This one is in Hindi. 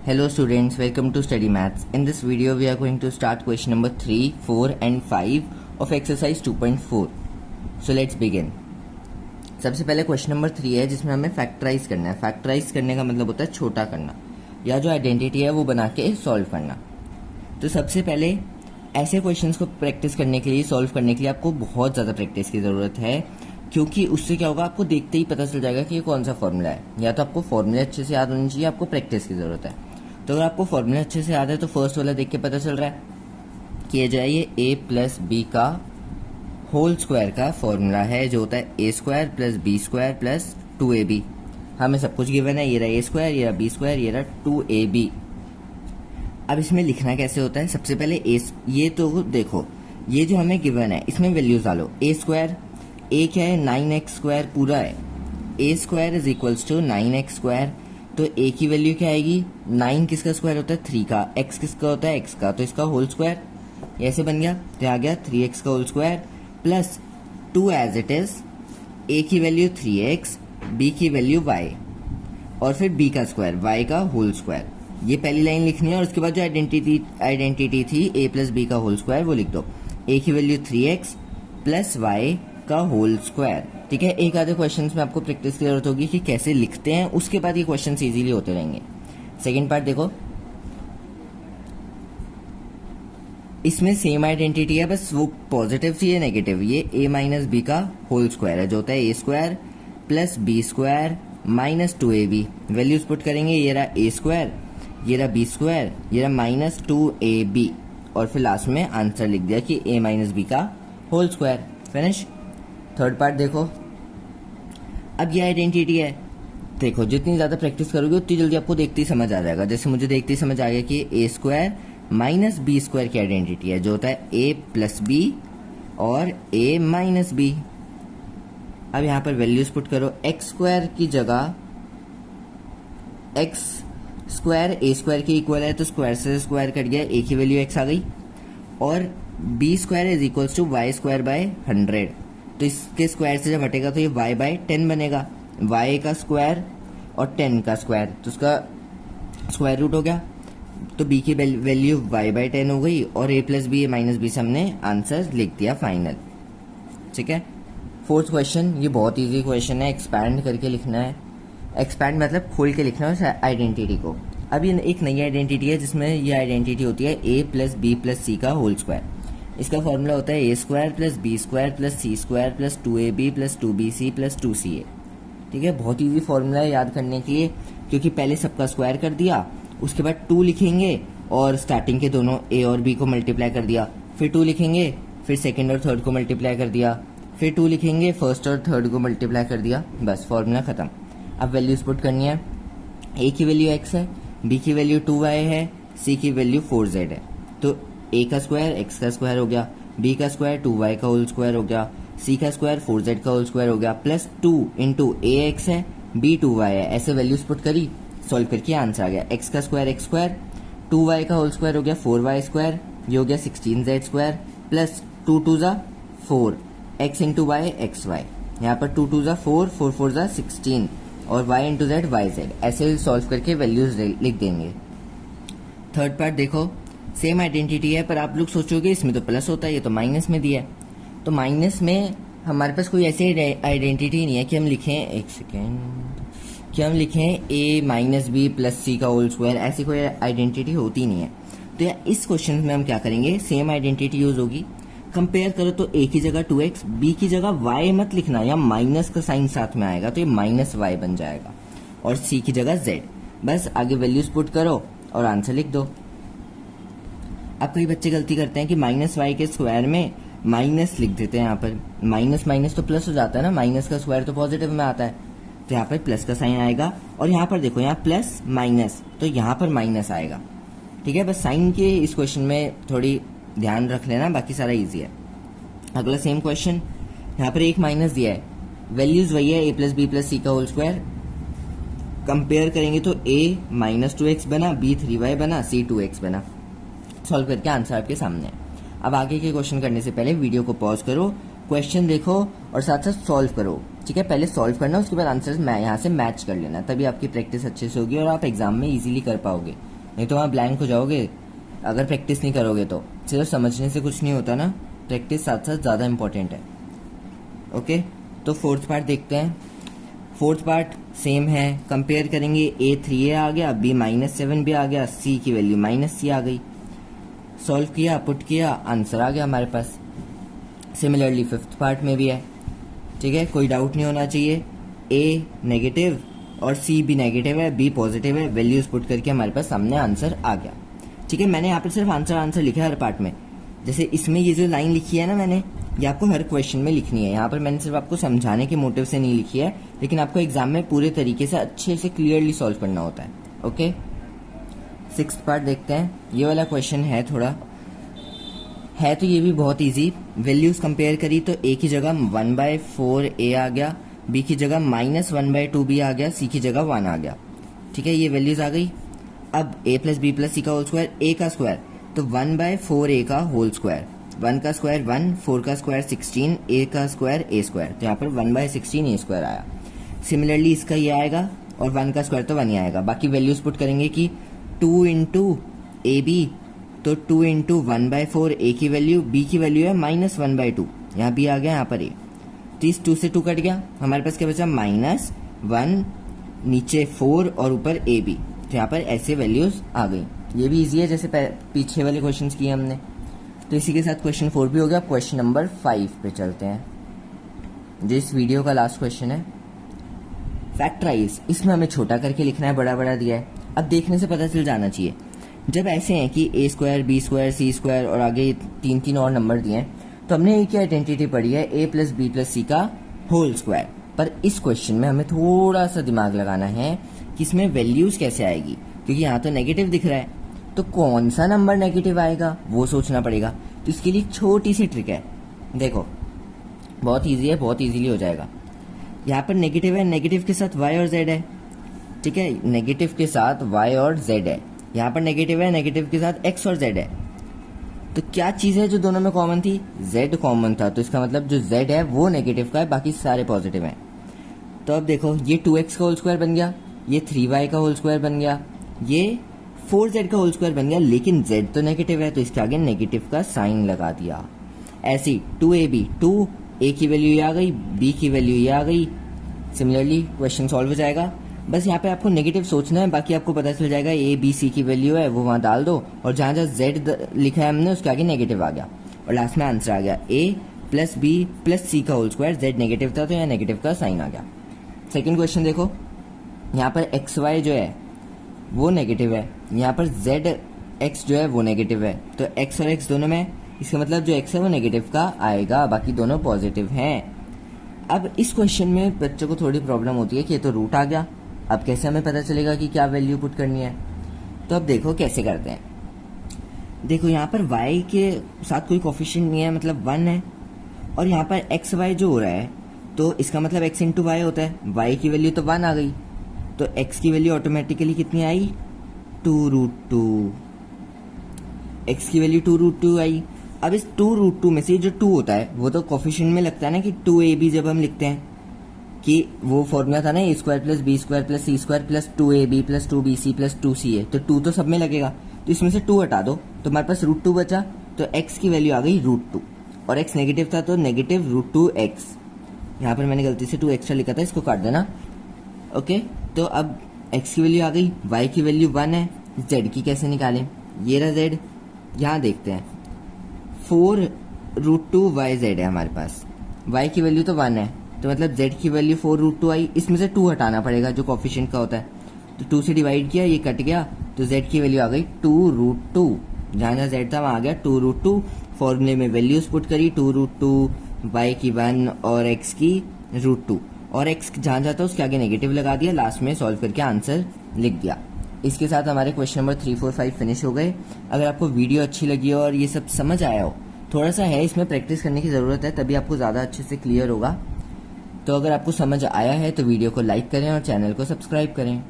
Hello students, welcome to Study Maths. In this video we are going to start question number 3, 4 and 5 of exercise 2.4. So let's begin. सबसे पहले क्वेश्चन नंबर 3 है जिसमें हमें फैक्टराइज करना है. फैक्टराइज करने का मतलब होता है छोटा करना या जो आइडेंटिटी है वो बना के सॉल्व करना. तो सबसे पहले ऐसे क्वेश्चंस को प्रैक्टिस करने के लिए, सॉल्व करने के लिए आपको बहुत ज़्यादा प्रैक्टिस की ज़रूरत है, क्योंकि उससे क्या होगा, आपको देखते ही पता चल जाएगा कि ये कौन सा फॉर्मूला है. या तो आपको फॉर्मूले अच्छे से याद होने चाहिए, आपको प्रैक्टिस की ज़रूरत है. तो अगर आपको फॉर्मूला अच्छे से याद है तो फर्स्ट वाला देख के पता चल रहा है कि ये जो है ये ए प्लस बी का होल स्क्वायर का फॉर्मूला है, जो होता है A square plus B square plus 2ab. हमें सब कुछ गिवन है, ये रहा ए स्क्वायर, ये रहा बी स्क्वायर, ये रहा 2ab. अब इसमें लिखना कैसे होता है, सबसे पहले ये तो देखो, ये जो हमें गिवन है इसमें वैल्यूज डालो. ए स्क्वायर, ए क्या है, 9x स्क्वायर पूरा है. A square is equals to 9x square. तो ए की वैल्यू क्या आएगी, 9 किसका स्क्वायर होता है, 3 का. x किसका होता है, x का, तो इसका होल स्क्वायर. ऐसे बन गया, तो आ गया 3x का whole square plus 2 as it is. A की वैल्यू 3x, बी की वैल्यू y और फिर b का स्क्वायर, y का होल स्क्वायर. ये पहली लाइन लिखनी है और उसके बाद जो आइडेंटिटी थी a प्लस बी का होल स्क्वायर वो लिख दो. a की वैल्यू 3x प्लस y का होल स्क्वायर. ठीक है, एक आधे क्वेश्चंस में आपको प्रैक्टिस की जरूरत होगी कि कैसे लिखते हैं, उसके बाद ये क्वेश्चंस इजीली होते रहेंगे. सेकंड पार्ट देखो, इसमें सेम आइडेंटिटी है, बस वो पॉजिटिव थी या नेगेटिव. ये a माइनस बी का होल स्क्वायर है, जो होता है A square plus B square minus 2ab. Values put करेंगे, ये रहा ए स्क्वायर, ये रहा बी स्क्वायर, ये रहा माइनस 2ab और फिर लास्ट में आंसर लिख दिया कि a माइनस बी का whole square. Finish. Third part देखो, अब ये आइडेंटिटी है. देखो, जितनी ज़्यादा प्रैक्टिस करोगे उतनी जल्दी आपको देखते ही समझ आ जाएगा. जैसे मुझे देखते ही समझ आ गया कि ए स्क्वायर माइनस बी स्क्वायर की आइडेंटिटी है, जो होता है ए प्लस बी और ए माइनस बी. अब यहाँ पर वैल्यूज पुट करो. एक्स स्क्वायर की जगह एक्स स्क्वायर ए स्क्वायर के इक्वल है, तो स्क्वायर से स्क्वायर कट गया, ए की वैल्यू एक्स आ गई. और B square is equals to Y square by 100. तो इसके स्क्वायर से जब हटेगा तो ये y बाय 10 बनेगा. y का स्क्वायर और 10 का स्क्वायर, तो उसका स्क्वायर रूट हो गया. तो b की वैल्यू y बाय 10 हो गई और a plus B minus B से हमने आंसर लिख दिया फाइनल. ठीक है. फोर्थ क्वेश्चन, ये बहुत इजी क्वेश्चन है, एक्सपैंड करके लिखना है. एक्सपैंड मतलब खोल के लिखना है उस आइडेंटिटी को. अब ये एक नई आइडेंटिटी है जिसमें ये आइडेंटिटी होती है a plus B plus C का होल स्क्वायर. इसका फॉर्मूला होता है A square plus B square plus C square plus 2ab plus 2bc plus 2ca. ठीक है, बहुत इजी फॉर्मूला है याद करने के लिए, क्योंकि पहले सबका स्क्वायर कर दिया, उसके बाद 2 लिखेंगे और स्टार्टिंग के दोनों a और b को मल्टीप्लाई कर दिया, फिर 2 लिखेंगे, फिर सेकेंड और थर्ड को मल्टीप्लाई कर दिया, फिर 2 लिखेंगे, फर्स्ट और थर्ड को मल्टीप्लाई कर दिया, बस फॉर्मूला खत्म. अब वैल्यूज पुट करनी है. a की वैल्यू x है, b की वैल्यू 2y है, c की वैल्यू 4z है. तो a का स्क्वायर x का स्क्वायर हो गया, b का स्क्वायर 2y का होल स्क्वायर हो गया, c का स्क्वायर 4z का होल स्क्वायर हो गया, प्लस 2 इंटू a x है, b 2y है. ऐसे वैल्यूज पुट करी, सॉल्व करके आंसर आ गया. x का स्क्वायर x स्क्वायर, 2y का होल स्क्वायर हो गया 4y स्क्वायर, ये हो गया 16z स्क्वायर प्लस 2 2 जा 4, x into Y X Y. यहाँ पर 2 2 जा 4, 4 4 जा 16 और y into Z Y Z. ऐसे सॉल्व करके वैल्यूज लिख देंगे. थर्ड पार्ट देखो, सेम आइडेंटिटी है, पर आप लोग सोचोगे इसमें तो प्लस होता है, ये तो माइनस में दिया है. तो माइनस में हमारे पास कोई ऐसी आइडेंटिटी नहीं है कि हम लिखें, एक सेकेंड, कि हम लिखें a minus B plus C का होल स्क्वायर. ऐसी कोई आइडेंटिटी होती नहीं है. तो या इस क्वेश्चन में हम क्या करेंगे, सेम आइडेंटिटी यूज होगी. कंपेयर करो तो a की जगह 2x, b की जगह y मत लिखना, या माइनस का साइन साथ में आएगा तो ये माइनस y बन जाएगा, और c की जगह z. बस आगे वैल्यूज पुट करो और आंसर लिख दो. अब कई बच्चे गलती करते हैं कि माइनस वाई के स्क्वायर में माइनस लिख देते हैं. यहाँ पर माइनस माइनस तो प्लस हो जाता है ना, माइनस का स्क्वायर तो पॉजिटिव में आता है, तो यहाँ पर प्लस का साइन आएगा. और यहाँ पर देखो, यहाँ प्लस माइनस, तो यहाँ पर माइनस आएगा. ठीक है, बस साइन के इस क्वेश्चन में थोड़ी ध्यान रख लेना, बाकी सारा इजी है. अगला सेम क्वेश्चन, यहाँ पर एक माइनस दिया है, वैल्यूज वही है, a plus B plus C का होल स्क्वायर. कंपेयर करेंगे तो a माइनस 2x बना, b 3y बना, c 2x बना. सॉल्व करके आंसर आपके सामने है. अब आगे के क्वेश्चन करने से पहले वीडियो को पॉज करो, क्वेश्चन देखो और साथ साथ सॉल्व करो. ठीक है, पहले सॉल्व करना, उसके बाद आंसर यहाँ से मैच कर लेना, तभी आपकी प्रैक्टिस अच्छे से होगी और आप एग्जाम में इजीली कर पाओगे. नहीं तो वहाँ ब्लैंक हो जाओगे अगर प्रैक्टिस नहीं करोगे। तो सिर्फ समझने से कुछ नहीं होता ना, प्रैक्टिस साथ साथ ज़्यादा इंपॉर्टेंट है। ओके, तो फोर्थ पार्ट देखते हैं। फोर्थ पार्ट सेम है, कंपेयर करेंगे। ए 3a आ गया, बी -7 भी आ गया, सी की वैल्यू -c आ गई। सॉल्व किया, पुट किया, आंसर आ गया हमारे पास। सिमिलरली फिफ्थ पार्ट में भी है। ठीक है, कोई डाउट नहीं होना चाहिए। ए नेगेटिव और सी भी नेगेटिव है, बी पॉजिटिव है, वैल्यूज पुट करके हमारे पास सामने आंसर आ गया। ठीक है, मैंने यहाँ पर सिर्फ आंसर लिखा है हर पार्ट में। जैसे इसमें ये जो लाइन लिखी है ना मैंने, ये आपको हर क्वेश्चन में लिखनी है। यहाँ पर मैंने सिर्फ आपको समझाने के मोटिव से नहीं लिखी है, लेकिन आपको एग्जाम में पूरे तरीके से अच्छे से क्लियरली सॉल्व करना होता है। ओके, सिक्स्थ पार्ट देखते हैं। ये वाला क्वेश्चन है थोड़ा है तो ये भी बहुत इजी। वैल्यूज कंपेयर करी तो ए की जगह 1/4a आ गया, बी की जगह -1/2b आ गया, सी की जगह 1 आ गया। ठीक है, ये वैल्यूज आ गई। अब a + b + c का होल स्क्वायर, a का स्क्वायर तो 1/4a का होल स्क्वायर, 1 का स्क्वायर 1, 4 का स्क्वायर 16, a का स्क्वायर a स्क्वायर, तो यहाँ पर 1/16 a स्क्वायर आया। सिमिलरली इसका ये आएगा और 1 का स्क्वायर तो 1 ही आएगा। बाकी वैल्यूज पुट करेंगे कि 2 × ab तो 2 × 1/4 a की वैल्यू, b की वैल्यू है -1/2, यहाँ b आ गया, यहाँ पर a, तो इस 2 से 2 कट गया, हमारे पास क्या बचा -1, नीचे 4 और ऊपर ab, तो यहाँ पर ऐसे वैल्यूज आ गई। ये भी इजी है जैसे पीछे वाले क्वेश्चंस किए हमने। तो इसी के साथ क्वेश्चन 4 भी हो गया। क्वेश्चन नंबर 5 पे चलते हैं, जो इस वीडियो का लास्ट क्वेश्चन है। फैक्टराइज, इसमें हमें छोटा करके लिखना है, बड़ा बड़ा दिया है। अब देखने से पता चल जाना चाहिए। जब ऐसे हैं कि a square, b square, c square और आगे 3 और नंबर दिए हैं, तो हमने एक ही आइडेंटिटी पढ़ी है, a + b + c का होल स्क्वायर। पर इस क्वेश्चन में हमें थोड़ा सा दिमाग लगाना है कि इसमें वैल्यूज कैसे आएगी, क्योंकि यहाँ तो नेगेटिव दिख रहा है, तो कौन सा नंबर नेगेटिव आएगा वो सोचना पड़ेगा। तो इसके लिए छोटी सी ट्रिक है, देखो बहुत इजी है, बहुत इजीली हो जाएगा। यहाँ पर नेगेटिव है, नेगेटिव के साथ y और z है। ठीक है, नेगेटिव के साथ y और z है। यहाँ पर नेगेटिव है, नेगेटिव के साथ x और z है। तो क्या चीज़ है जो दोनों में कॉमन थी, z कॉमन था, तो इसका मतलब जो z है वो नेगेटिव का है, बाकी सारे पॉजिटिव हैं। तो अब देखो ये 2x का होल स्क्वायर बन गया, ये 3y का होल स्क्वायर बन गया, ये 4z का होल स्क्वायर बन गया, लेकिन z तो नेगेटिव है, तो इसके आगे नेगेटिव का साइन लगा दिया। ऐसी 2ab, 2a की वैल्यू ये आ गई, b की वैल्यू ये आ गई। सिमिलरली क्वेश्चन सॉल्व हो जाएगा। बस यहाँ पे आपको नेगेटिव सोचना है, बाकी आपको पता चल जाएगा। a b c की वैल्यू है वो वहाँ डाल दो, और जहाँ जहाँ z लिखा है हमने उसके आगे नेगेटिव आ गया, और लास्ट में आंसर आ गया a + b + c का होल स्क्वायर। z नेगेटिव था तो यहाँ नेगेटिव का साइन आ गया। सेकेंड क्वेश्चन देखो, यहाँ पर एक्स वाई जो है वो नेगेटिव है, यहाँ पर जेड एक्स जो है वो नेगेटिव है, तो एक्स और एक्स दोनों में, इसका मतलब जो एक्स है वो नेगेटिव का आएगा, बाकी दोनों पॉजिटिव हैं। अब इस क्वेश्चन में बच्चों को थोड़ी प्रॉब्लम होती है कि ये तो रूट आ गया, अब कैसे हमें पता चलेगा कि क्या वैल्यू पुट करनी है। तो अब देखो कैसे करते हैं। देखो यहाँ पर y के साथ कोई कोफिशिएंट नहीं है, मतलब 1 है, और यहाँ पर एक्स वाई जो हो रहा है तो इसका मतलब x × y होता है। y की वैल्यू तो 1 आ गई, तो x की वैल्यू ऑटोमेटिकली कितनी आई, 2√2। x की वैल्यू 2√2 आई। अब इस 2√2 में से जो 2 होता है वो तो कोफिशिएंट में लगता है ना, कि 2ab जब हम लिखते हैं कि वो फॉर्मूला था ना a² + b² + c² + 2ab + 2bc + 2ca, तो 2 तो सब में लगेगा, तो इसमें से 2 हटा दो तो हमारे पास √2 बचा, तो x की वैल्यू आ गई √2, और x नेगेटिव था तो नेगेटिव √2x। यहाँ पर मैंने गलती से 2 एक्स्ट्रा लिखा था, इसको काट देना। ओके, तो अब x की वैल्यू आ गई, y की वैल्यू 1 है, z की कैसे निकालें, ये रहा z। यहाँ देखते हैं 4√2yz है हमारे पास, y की वैल्यू तो 1 है, तो मतलब z की वैल्यू 4√2 आई। इसमें से 2 हटाना पड़ेगा जो कोफिशिएंट का होता है, तो 2 से डिवाइड किया, ये कट गया, तो z की वैल्यू आ गई 2√2। जहाँ जहाँ z था वहाँ आ गया 2√2। फॉर्मूले में वैल्यूज पुट करी, 2√2, y की 1 और x की √2, और x जहाँ जाता है उसके आगे नेगेटिव लगा दिया, लास्ट में सॉल्व करके आंसर लिख दिया। इसके साथ हमारे क्वेश्चन नंबर 3, 4, 5 फिनिश हो गए। अगर आपको वीडियो अच्छी लगी हो और ये सब समझ आया हो, थोड़ा सा है इसमें प्रैक्टिस करने की ज़रूरत है, तभी आपको ज़्यादा अच्छे से क्लियर होगा। तो अगर आपको समझ आया है तो वीडियो को लाइक करें और चैनल को सब्सक्राइब करें।